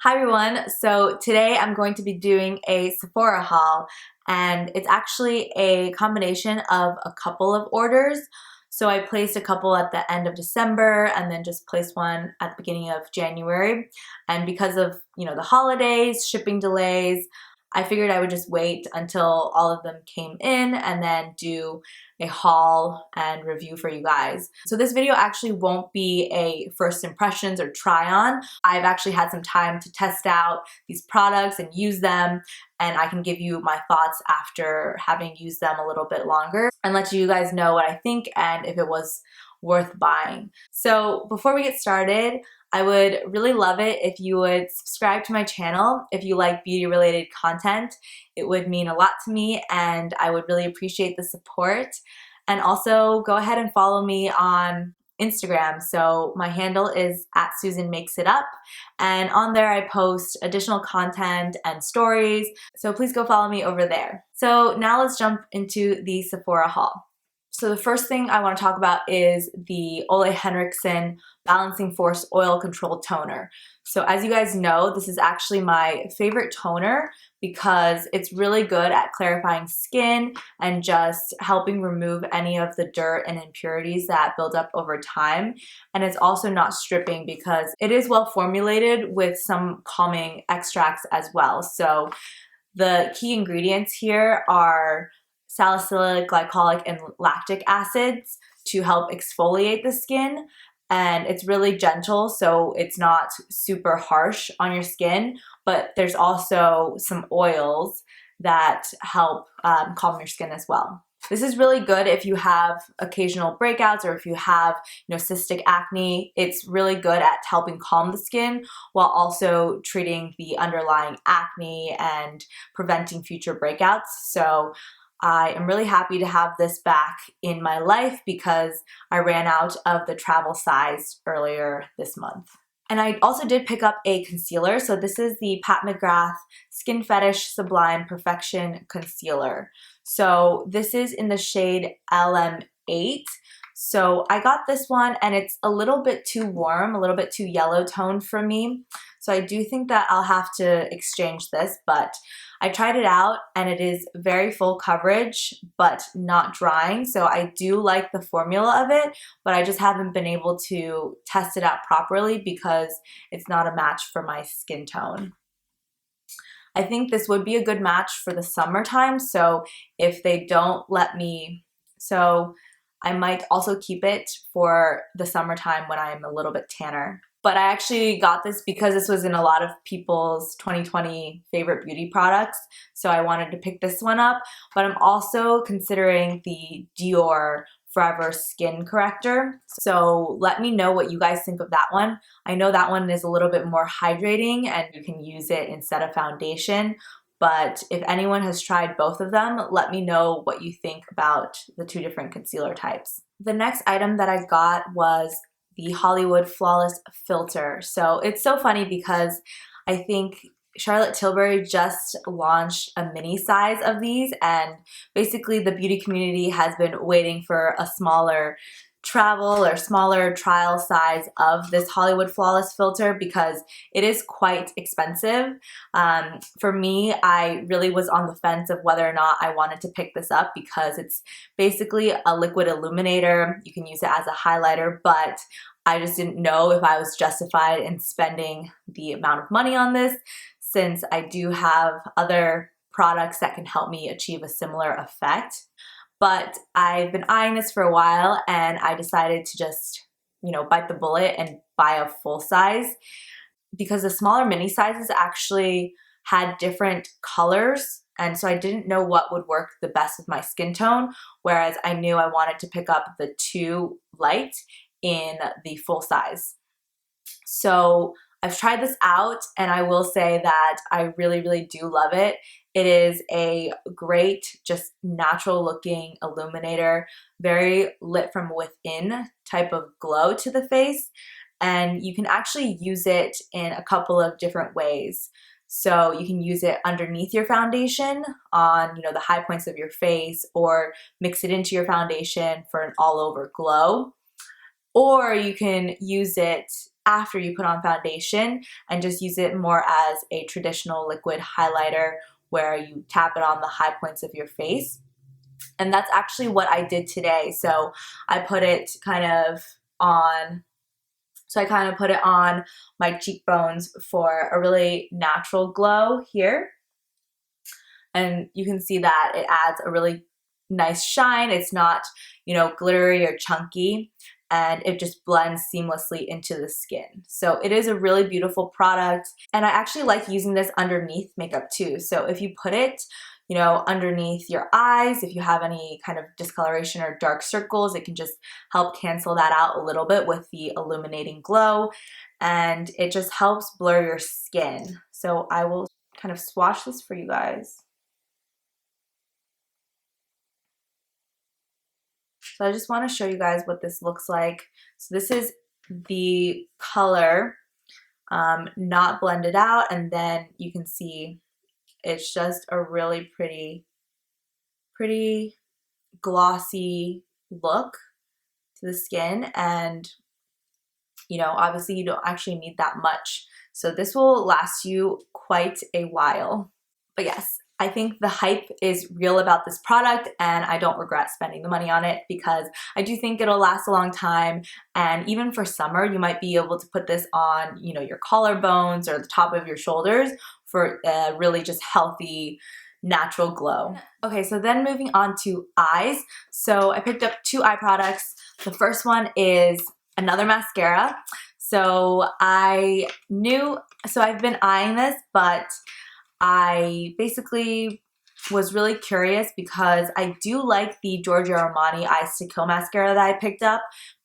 Hi everyone, so today I'm going to be doing a Sephora haul, and it's actually a combination of a couple of orders. So I placed a couple at the end of December and then just placed one at the beginning of January. And because of, the holidays, shipping delays, I figured I would just wait until all of them came in and then do a haul and review for you guys. So this video actually won't be a first impressions or try on. I've actually had some time to test out these products and use them, and I can give you my thoughts after having used them a little bit longer and let you guys know what I think and if it was worth buying. So before we get started, I would really love it if you would subscribe to my channel if you like beauty related content. It would mean a lot to me and I would really appreciate the support. And also go ahead and follow me on Instagram. So my handle is @SusanMakesItUp, and on there I post additional content and stories. So please go follow me over there. So now let's jump into the Sephora haul. So the first thing I want to talk about is the OLEHENRIKSEN Balancing Force Oil Control Toner. So as you guys know, this is actually my favorite toner because it's really good at clarifying skin and just helping remove any of the dirt and impurities that build up over time. And it's also not stripping because it is well formulated with some calming extracts as well. So the key ingredients here are salicylic, glycolic, and lactic acids to help exfoliate the skin. And it's really gentle, so it's not super harsh on your skin, but there's also some oils that help calm your skin as well. This is really good if you have occasional breakouts or if you have cystic acne. It's really good at helping calm the skin while also treating the underlying acne and preventing future breakouts. So I am really happy to have this back in my life because I ran out of the travel size earlier this month. And I also did pick up a concealer. So this is the Pat McGrath Skin Fetish Sublime Perfection Concealer. So this is in the shade LM8. So I got this one and it's a little bit too warm, a little bit too yellow toned for me. So I do think that I'll have to exchange this, but I tried it out and it is very full coverage but not drying. So I do like the formula of it, but I just haven't been able to test it out properly because it's not a match for my skin tone. I think this would be a good match for the summertime, so if they don't let me, I might also keep it for the summertime when I'm a little bit tanner. But I actually got this because this was in a lot of people's 2020 favorite beauty products, so I wanted to pick this one up. But I'm also considering the Dior Forever Skin Corrector, so let me know what you guys think of that one. I know that one is a little bit more hydrating and you can use it instead of foundation, but if anyone has tried both of them, let me know what you think about the two different concealer types. The next item that I got was the Hollywood Flawless Filter. So it's so funny because I think Charlotte Tilbury just launched a mini size of these, and basically the beauty community has been waiting for a smaller travel or smaller trial size of this Hollywood Flawless Filter because it is quite expensive. For me, I really was on the fence of whether or not I wanted to pick this up because it's basically a liquid illuminator. You can use it as a highlighter, but I just didn't know if I was justified in spending the amount of money on this since I do have other products that can help me achieve a similar effect. But I've been eyeing this for a while and I decided to just, bite the bullet and buy a full size because the smaller mini sizes actually had different colors, and so I didn't know what would work the best with my skin tone, whereas I knew I wanted to pick up the too light in the full size. So I've tried this out and I will say that I really, really do love it. It is a great, just natural looking illuminator, very lit from within type of glow to the face. And you can actually use it in a couple of different ways. So you can use it underneath your foundation on, the high points of your face, or mix it into your foundation for an all over glow. Or you can use it after you put on foundation and just use it more as a traditional liquid highlighter where you tap it on the high points of your face. And that's actually what I did today. So I put it kind of on, my cheekbones for a really natural glow here. And you can see that it adds a really nice shine. It's not, you know, glittery or chunky, and it just blends seamlessly into the skin. So it is a really beautiful product, and I actually like using this underneath makeup too. So if you put it, you know, underneath your eyes, if you have any kind of discoloration or dark circles, it can just help cancel that out a little bit with the illuminating glow, and it just helps blur your skin. So I will kind of swatch this for you guys. So I just want to show you guys what this looks like. So this is the color, not blended out, and then you can see it's just a really pretty glossy look to the skin. And you know, obviously you don't actually need that much. So this will last you quite a while. But yes, I think the hype is real about this product, and I don't regret spending the money on it because I do think it'll last a long time. And even for summer, you might be able to put this on, you know, your collarbones or the top of your shoulders for a really just healthy, natural glow. Okay, so then moving on to eyes. So I picked up 2 eye products. The first one is another mascara. So I've been eyeing this, but I basically was really curious because I do like the Giorgio Armani Eyes to Kill mascara that I picked up.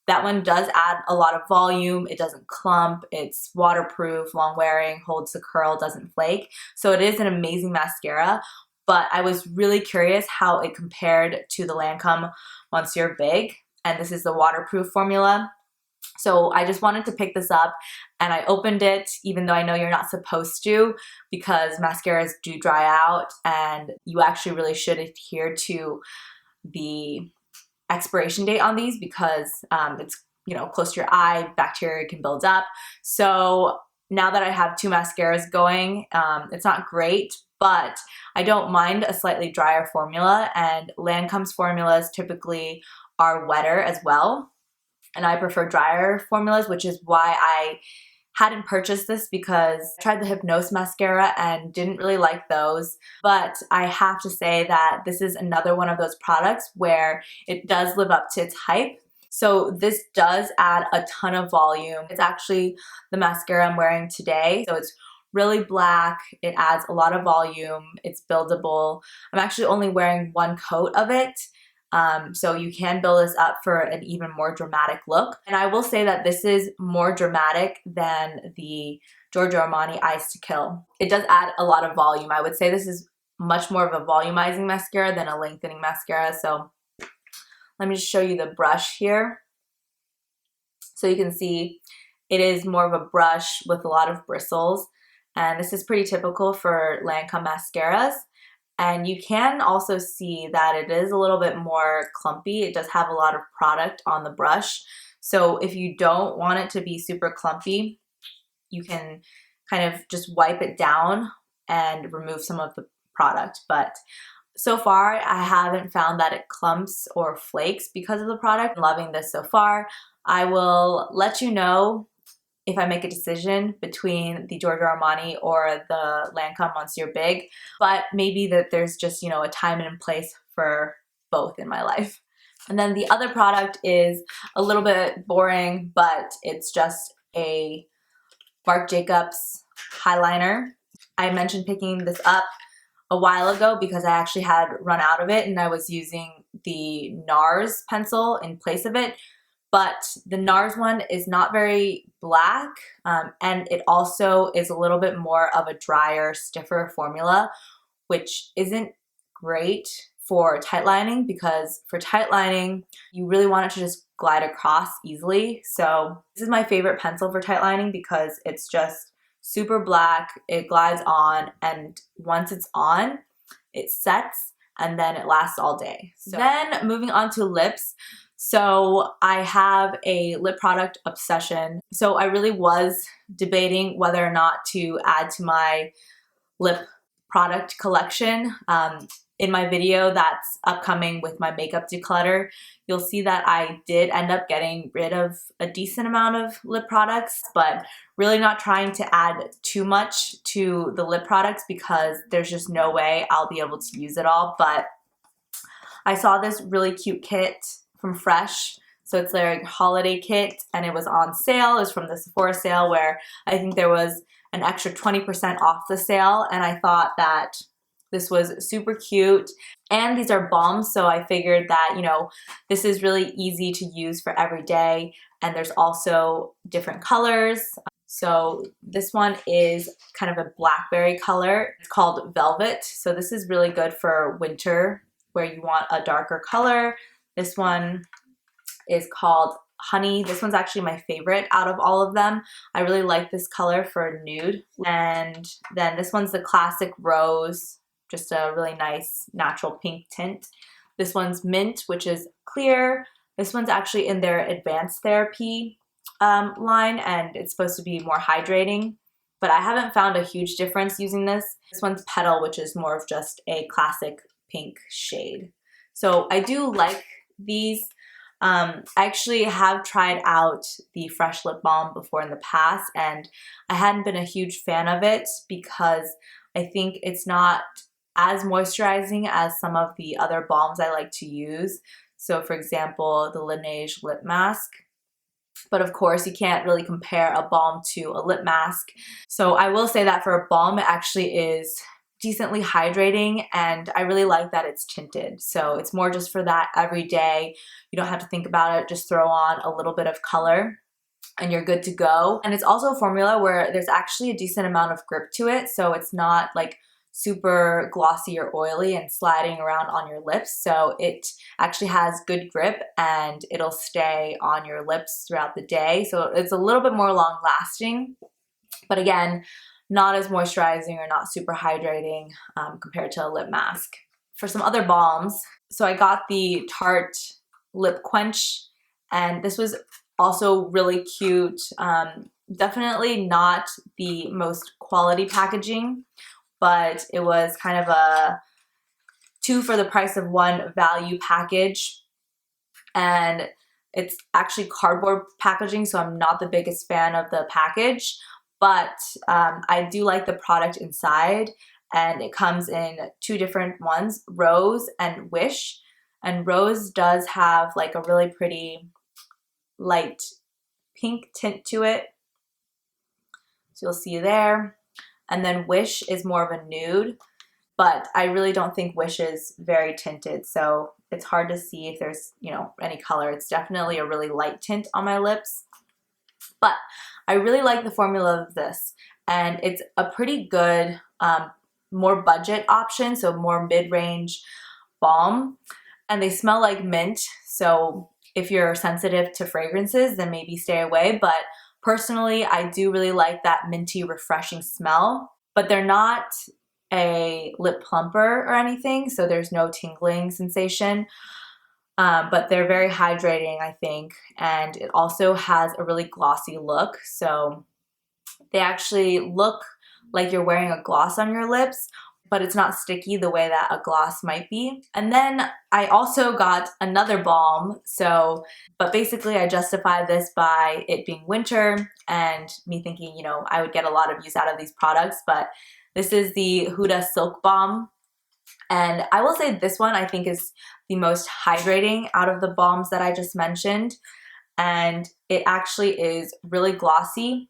That one does add a lot of volume. It doesn't clump. It's waterproof, long wearing, holds the curl, doesn't flake. So it is an amazing mascara, but I was really curious how it compared to the Lancôme Monsieur Big, and this is the waterproof formula. So I just wanted to pick this up, and I opened it even though I know you're not supposed to because mascaras do dry out, and you actually really should adhere to the expiration date on these because it's, you know, close to your eye, bacteria can build up. So now that I have 2 mascaras going, it's not great, but I don't mind a slightly drier formula, and Lancome's formulas typically are wetter as well. And I prefer drier formulas, which is why I hadn't purchased this because I tried the Hypnose mascara and didn't really like those. But I have to say that this is another one of those products where it does live up to its hype. So this does add a ton of volume. It's actually the mascara I'm wearing today. So it's really black. It adds a lot of volume. It's buildable. I'm actually only wearing 1 coat of it. So you can build this up for an even more dramatic look. And I will say that this is more dramatic than the Giorgio Armani Eyes to Kill. It does add a lot of volume. I would say this is much more of a volumizing mascara than a lengthening mascara. So let me just show you the brush here. So you can see it is more of a brush with a lot of bristles. And this is pretty typical for Lancôme mascaras. And you can also see that it is a little bit more clumpy. It does have a lot of product on the brush. So if you don't want it to be super clumpy, you can kind of just wipe it down and remove some of the product. But so far, I haven't found that it clumps or flakes because of the product. I'm loving this so far. I will let you know if I make a decision between the Giorgio Armani or the Lancôme Monsieur Big, but maybe that there's just, you know, a time and place for both in my life. And then the other product is a little bit boring, but it's just a Marc Jacobs Highliner. I mentioned picking this up a while ago because I actually had run out of it and I was using the NARS pencil in place of it. But the NARS one is not very black, and it also is a little bit more of a drier, stiffer formula, which isn't great for tight lining because for tight lining, you really want it to just glide across easily. So this is my favorite pencil for tight lining because it's just super black, it glides on, and once it's on, it sets, and then it lasts all day. So then moving on to lips. So I have a lip product obsession. So I really was debating whether or not to add to my lip product collection. In my video that's upcoming with my makeup declutter, you'll see that I did end up getting rid of a decent amount of lip products, but really not trying to add too much to the lip products because there's just no way I'll be able to use it all. But I saw this really cute kit from Fresh. So it's their holiday kit and it was on sale. It was from the Sephora sale where I think there was an extra 20% off the sale, and I thought that this was super cute. And these are balms, so I figured that, you know, this is really easy to use for every day, and there's also different colors. So this one is kind of a blackberry color. It's called Velvet. So this is really good for winter where you want a darker color. This one is called Honey. This one's actually my favorite out of all of them. I really like this color for nude. And then this one's the classic Rose, just a really nice natural pink tint. This one's Mint, which is clear. This one's actually in their Advanced Therapy line, and it's supposed to be more hydrating, but I haven't found a huge difference using this. This one's Petal, which is more of just a classic pink shade. So I do like these. I actually have tried out the Fresh Lip Balm before in the past, and I hadn't been a huge fan of it because I think it's not as moisturizing as some of the other balms I like to use. So for example, the Laneige lip mask. But of course, you can't really compare a balm to a lip mask. So I will say that for a balm, it actually is decently hydrating, and I really like that it's tinted. So it's more just for that every day. You don't have to think about it. Just throw on a little bit of color and you're good to go. And it's also a formula where there's actually a decent amount of grip to it. So it's not like super glossy or oily and sliding around on your lips. So it actually has good grip and it'll stay on your lips throughout the day. So it's a little bit more long lasting, but again, not as moisturizing or not super hydrating compared to a lip mask. For some other balms, so I got the Tarte Lip Quench, and this was also really cute. Definitely not the most quality packaging, but it was kind of a 2 for the price of 1 value package. And it's actually cardboard packaging, so I'm not the biggest fan of the package, but I do like the product inside, and it comes in 2 different ones, Rose and Wish. And Rose does have like a really pretty light pink tint to it, so you'll see there. And then Wish is more of a nude, but I really don't think Wish is very tinted, so it's hard to see if there's, you know, any color. It's definitely a really light tint on my lips, but I really like the formula of this, and it's a pretty good, more budget option, so more mid-range balm, and they smell like mint, so if you're sensitive to fragrances, then maybe stay away, but personally, I do really like that minty, refreshing smell, but they're not a lip plumper or anything, so there's no tingling sensation. But they're very hydrating, I think, and it also has a really glossy look, so they actually look like you're wearing a gloss on your lips, but it's not sticky the way that a gloss might be. And then I also got another balm, but basically I justified this by it being winter and me thinking, you know, I would get a lot of use out of these products, but this is the Huda Silk Balm. And I will say this one I think is the most hydrating out of the balms that I just mentioned. And it actually is really glossy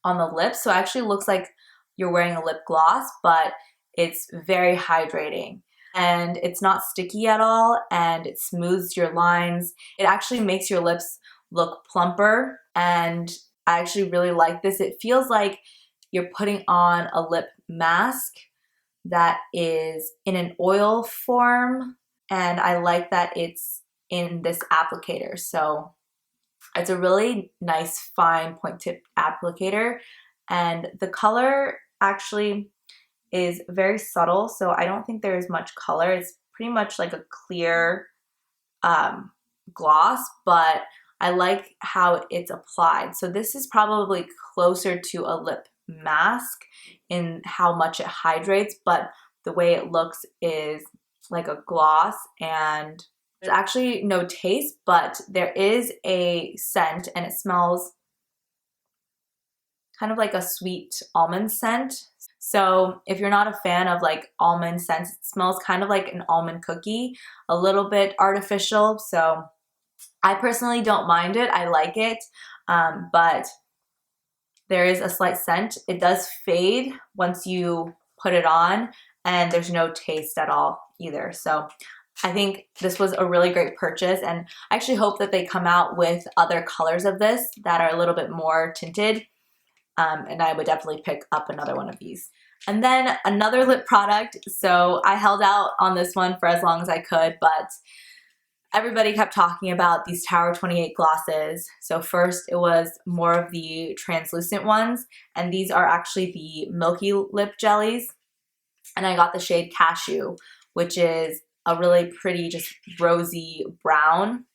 on the lips. So it actually looks like you're wearing a lip gloss, but it's very hydrating. And it's not sticky at all, and it smooths your lines. It actually makes your lips look plumper, and I actually really like this. It feels like you're putting on a lip mask that is in an oil form, and I like that it's in this applicator. So it's a really nice fine point tip applicator, and the color actually is very subtle, so I don't think there's much color. It's pretty much like a clear gloss, but I like how it's applied. So this is probably closer to a lip mask in how much it hydrates, but the way it looks is like a gloss, and there's actually no taste, but there is a scent and it smells kind of like a sweet almond scent. So if you're not a fan of like almond scents, it smells kind of like an almond cookie, a little bit artificial. So I personally don't mind it. I like it, but there is a slight scent. It does fade once you put it on, and there's no taste at all either. So I think this was a really great purchase, and I actually hope that they come out with other colors of this that are a little bit more tinted, and I would definitely pick up another one of these. And then another lip product. So I held out on this one for as long as I could, but everybody kept talking about these Tower 28 glosses. So first it was more of the translucent ones, and these are actually the Milky lip jellies. And I got the shade Cashew, which is a really pretty, just rosy brown.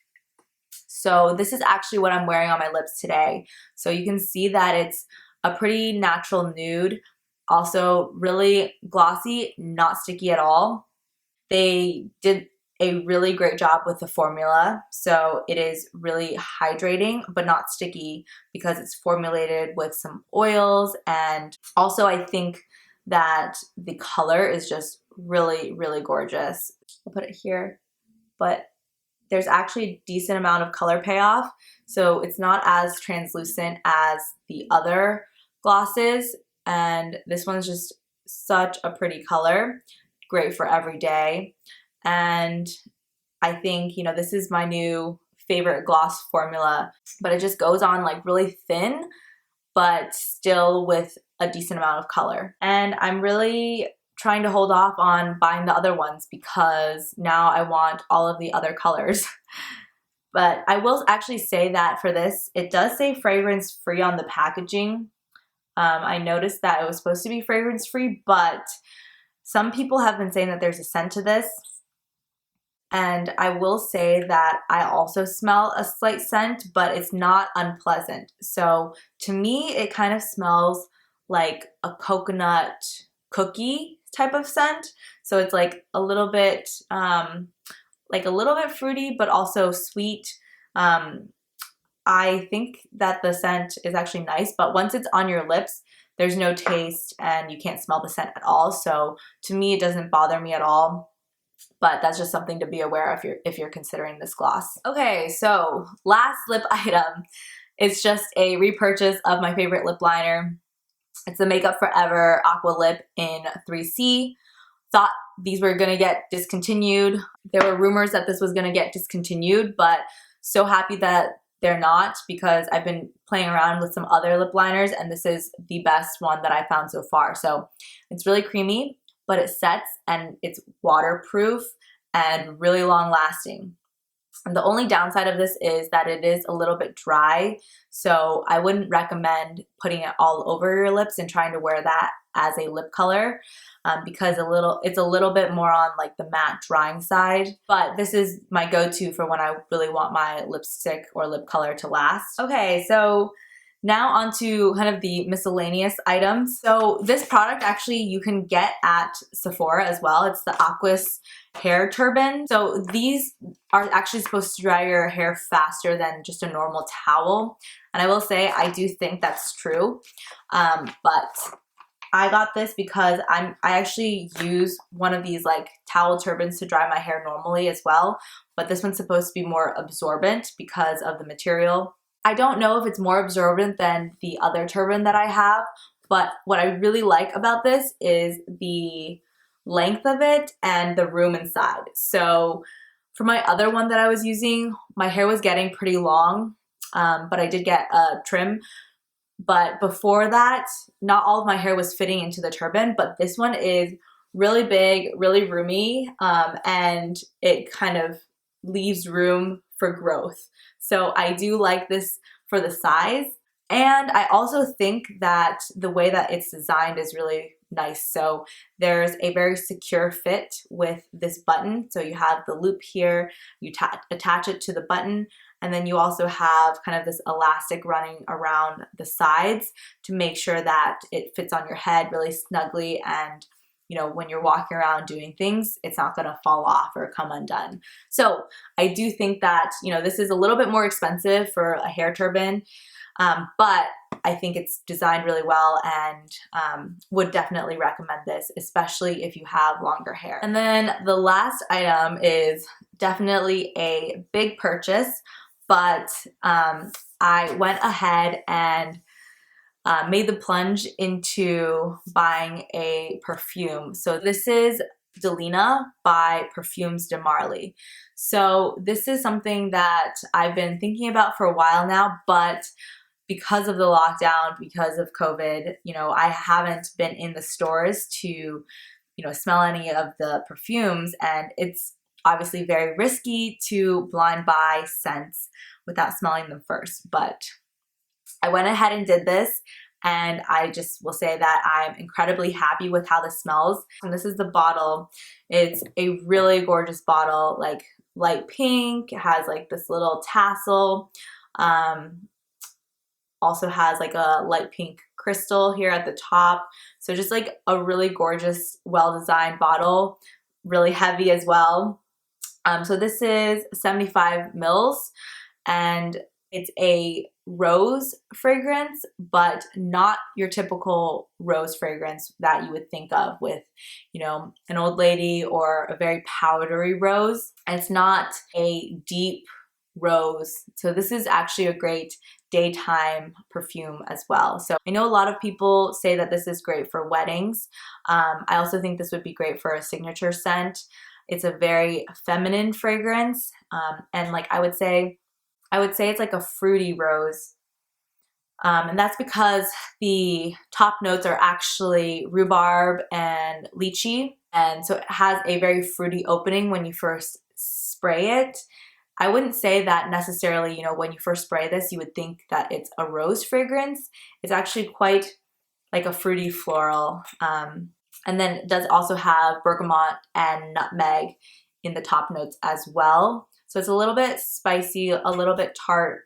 So this is actually what I'm wearing on my lips today. So you can see that it's a pretty natural nude, also really glossy, not sticky at all. They did a really great job with the formula. So it is really hydrating, but not sticky because it's formulated with some oils. And also I think that the color is just really, really gorgeous. I'll put it here, but there's actually a decent amount of color payoff. So it's not as translucent as the other glosses. And this one's just such a pretty color, great for every day. And I think, you know, this is my new favorite gloss formula, but it just goes on like really thin, but still with a decent amount of color. And I'm really trying to hold off on buying the other ones because now I want all of the other colors. But I will actually say that for this, it does say fragrance free on the packaging. I noticed that it was supposed to be fragrance free, but some people have been saying that there's a scent to this. And I will say that I also smell a slight scent, but it's not unpleasant. So to me, it kind of smells like a coconut cookie type of scent. So it's like a little bit fruity, but also sweet. I think that the scent is actually nice, but once it's on your lips, there's no taste and you can't smell the scent at all. So to me, it doesn't bother me at all. But that's just something to be aware of if you're considering this gloss. Okay, so last lip item is just a repurchase of my favorite lip liner. It's the Makeup Forever Aqua Lip in 3C. Thought these were gonna get discontinued. There were rumors that this was gonna get discontinued, but so happy that they're not, because I've been playing around with some other lip liners and this is the best one that I found so far. So it's really creamy, but it sets and it's waterproof and really long lasting. And the only downside of this is that it is a little bit dry, so I wouldn't recommend putting it all over your lips and trying to wear that as a lip color because it's a little bit more on like the matte drying side. But this is my go-to for when I really want my lipstick or lip color to last. Okay, so now onto kind of the miscellaneous items. So this product actually you can get at Sephora as well. It's the Aquis hair turban. So these are actually supposed to dry your hair faster than just a normal towel. And I will say I do think that's true. But I got this because I actually use one of these like towel turbans to dry my hair normally as well. But this one's supposed to be more absorbent because of the material. I don't know if it's more absorbent than the other turban that I have, but what I really like about this is the length of it and the room inside. So for my other one that I was using, my hair was getting pretty long, but I did get a trim. But before that, not all of my hair was fitting into the turban, but this one is really big, really roomy, and it kind of leaves room for growth. So I do like this for the size. And I also think that the way that it's designed is really nice. So there's a very secure fit with this button. So you have the loop here, you attach it to the button, and then you also have kind of this elastic running around the sides to make sure that it fits on your head really snugly, and you know, when you're walking around doing things, it's not gonna fall off or come undone. So I do think that, you know, this is a little bit more expensive for a hair turban, but I think it's designed really well, and would definitely recommend this, especially if you have longer hair. And then the last item is definitely a big purchase, but I went ahead and made the plunge into buying a perfume. So this is Delina by Parfums de Marly. So this is something that I've been thinking about for a while now, but because of the lockdown, because of COVID, you know, I haven't been in the stores to, you know, smell any of the perfumes, and it's obviously very risky to blind buy scents without smelling them first. But I went ahead and did this, and I just will say that I'm incredibly happy with how this smells. And this is the bottle. It's a really gorgeous bottle, like light pink. It has like this little tassel. Also has like a light pink crystal here at the top. So just like a really gorgeous, well-designed bottle, really heavy as well. So this is 75 mils, and it's a rose fragrance, but not your typical rose fragrance that you would think of with, you know, an old lady or a very powdery rose. It's not a deep rose. So this is actually a great daytime perfume as well. So I know a lot of people say that this is great for weddings. I also think this would be great for a signature scent. It's a very feminine fragrance, and like I would say it's like a fruity rose. And that's because the top notes are actually rhubarb and lychee. And so it has a very fruity opening when you first spray it. I wouldn't say that necessarily, you know, when you first spray this, you would think that it's a rose fragrance. It's actually quite like a fruity floral. And then it does also have bergamot and nutmeg in the top notes as well. So it's a little bit spicy, a little bit tart.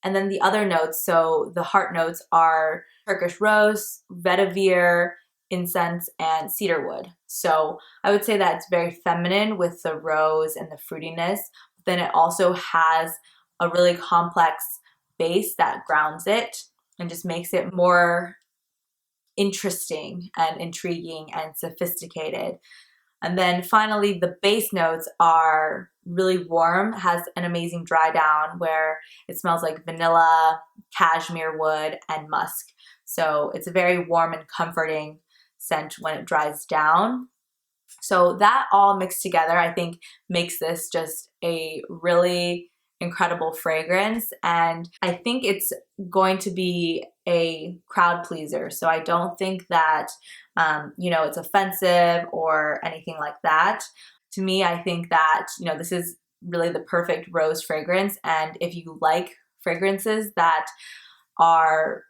And then the other notes, so the heart notes are Turkish rose, vetiver, incense, and cedarwood. So I would say that it's very feminine with the rose and the fruitiness. But then it also has a really complex base that grounds it and just makes it more interesting and intriguing and sophisticated. And then finally, the base notes are really warm, has an amazing dry down where it smells like vanilla, cashmere wood, and musk. So it's a very warm and comforting scent when it dries down. So that all mixed together, I think, makes this just a really incredible fragrance. And I think it's going to be a crowd pleaser. So I don't think that, you know, it's offensive or anything like that. To me, I think that, you know, this is really the perfect rose fragrance. And if you like fragrances that are,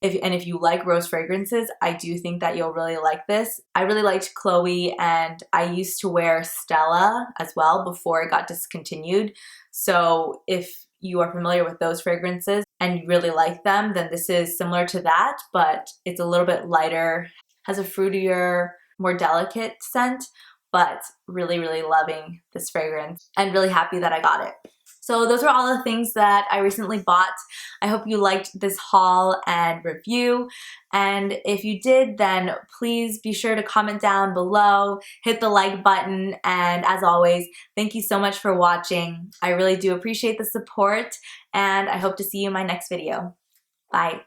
if you like rose fragrances, I do think that you'll really like this. I really liked Chloe, and I used to wear Stella as well before it got discontinued. So if you are familiar with those fragrances and you really like them, then this is similar to that, but it's a little bit lighter, has a fruitier, more delicate scent, but really, really loving this fragrance and really happy that I got it. So those are all the things that I recently bought. I hope you liked this haul and review. And if you did, then please be sure to comment down below, hit the like button, and as always, thank you so much for watching. I really do appreciate the support, and I hope to see you in my next video. Bye.